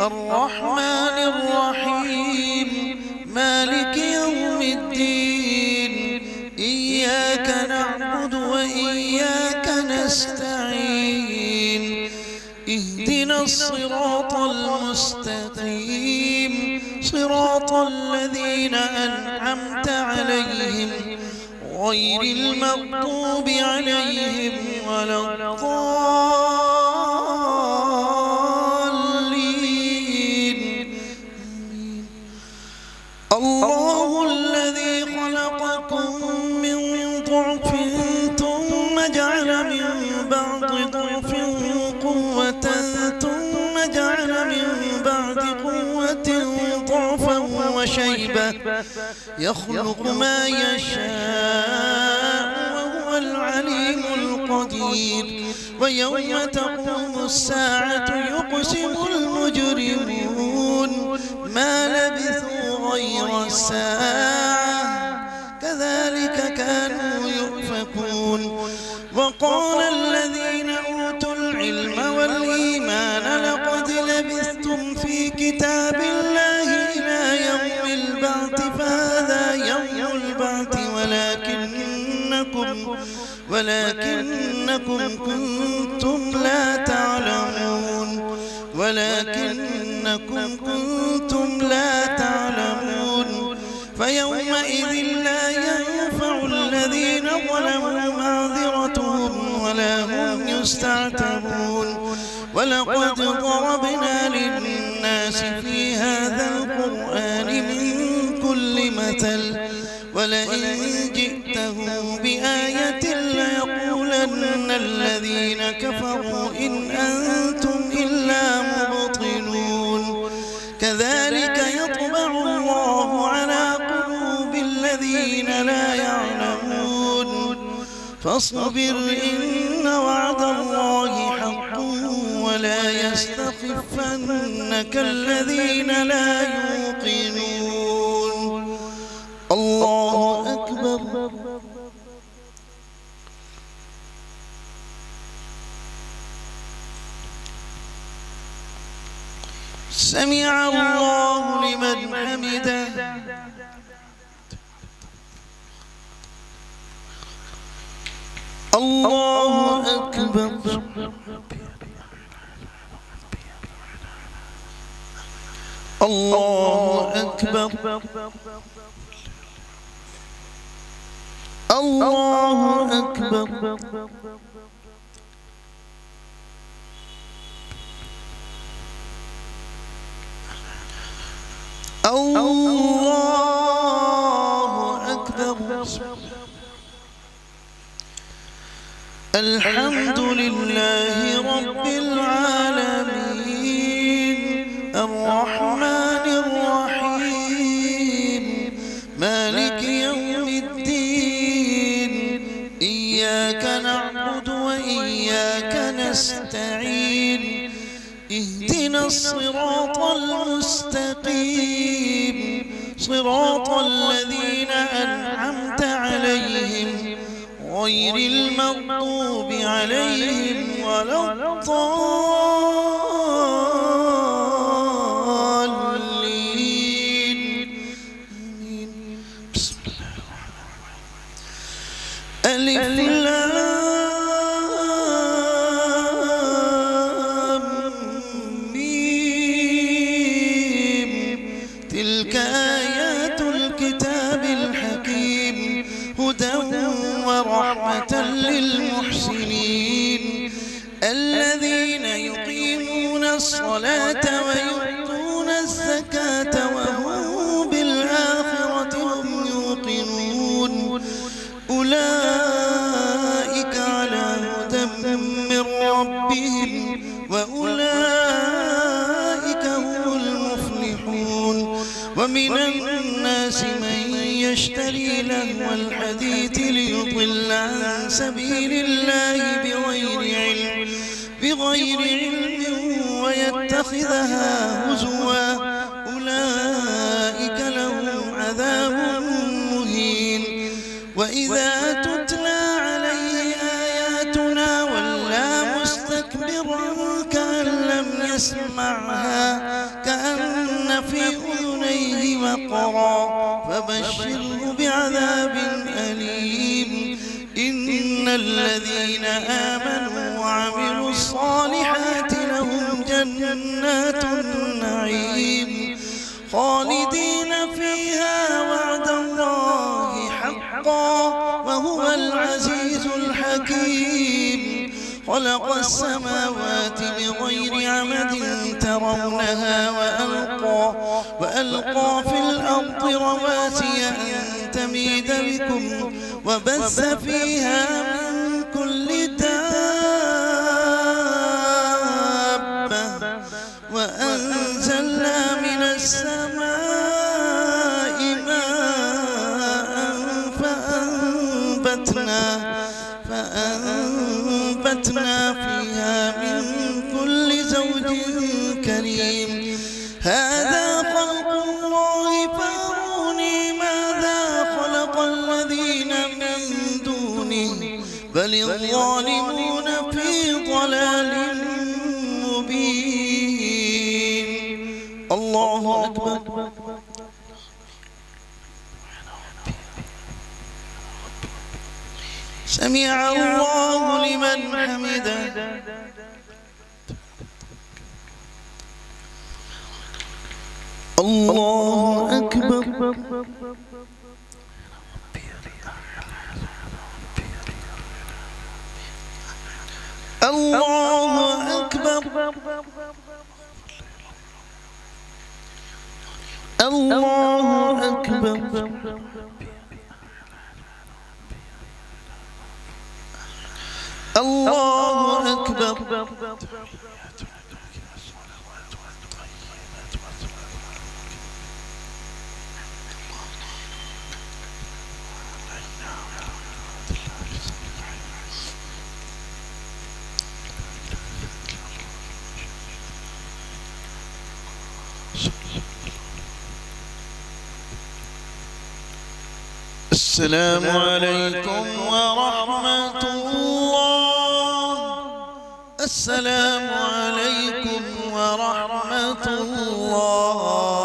الرحمن الرحيم مالك يوم الدين إياك نعبد وإياك نستعين اهدنا الصراط المستقيم صراط الذين أنعمت عليهم غير المغضوب عليهم ولا الضالين. الله الذي خلقكم من ضعف ثم جعل من بعد ضعف قوة ثم جعل من بعد قوة ضعفا وشيبة يخلق ما يشاء وهو العليم القدير. ويوم تقوم الساعة يقسم المجرمون ما لبثوا غير الساعة كذلك كانوا يؤفكون. وقال الذين أوتوا العلم والإيمان لقد لبثتم في كتاب الله إلى يوم البعث فهذا يوم البعث ولكنكم كنتم لا تعلمون فيومئذ لا ينفع الذين ظلموا معذرتهم ولا هم يستعتبون. ولقد ضربنا للناس في هذا القرآن من كل مثل ولئن جئتهم بآية ليقولن الذين كفروا إن أنتم إلا مبطلون. كذلك يطبع الله على قلوب الذين لا يعلمون. فاصبر إن وعد الله حق ولا يستخفنك الذين لا يوقنون. الله أكبر. سمع الله لمن حمده. الله أكبر. الله أكبر. الله أكبر. الله أكبر. الحمد لله رب العالمين الرحمن الرحيم مالك يوم الدين إياك نعبد وإياك نستعين اهدنا الصراط المستقيم صراط الذين أنعمت عليهم غير المغضوب عليهم ولا الضالين. بسم الله الرحمن الرحيم. ألف لام ميم تلك آيات الكتاب الحكيم هدى ورحمة للمحسنين الذين يقيمون الصلاة ويؤتون الزكاة وهم بالآخرة هم يوقنون. أولئك على هدى من ربهم وأولئك هم المفلحون. ومن الناس من يشتري لهو الحديث ليضل عن سبيل الله بغير علم ويتخذها هزوا أولئك لهم عذاب مهين. وإذا تتلى عليه آياتنا ولى مستكبرا مستكبرا كأن لم يسمعها كأن في أذنيه وقرا فبشره بعذاب أليم. إن الذين آمنوا وعملوا الصالحات لهم جنات النعيم خالدين فيها وعد الله حقا وهو العزيز الحكيم. خلق السماوات بغير عمد ترونها وألقى في الأرض رواسي أن تميد بكم وبث فيها من كل دابة وأنزلنا من السماء ماء فأنبتنا فيها من كل زوج كريم. هذا خلق الله فاروني ماذا خلق الذين من دونه بل الظالمون في ضلال مبين. الله أكبر. سمع الله لمن حمده. الله أكبر. الله أكبر. الله أكبر. الله أكبر. السلام عليكم ورحمة الله. السلام عليكم ورحمة الله.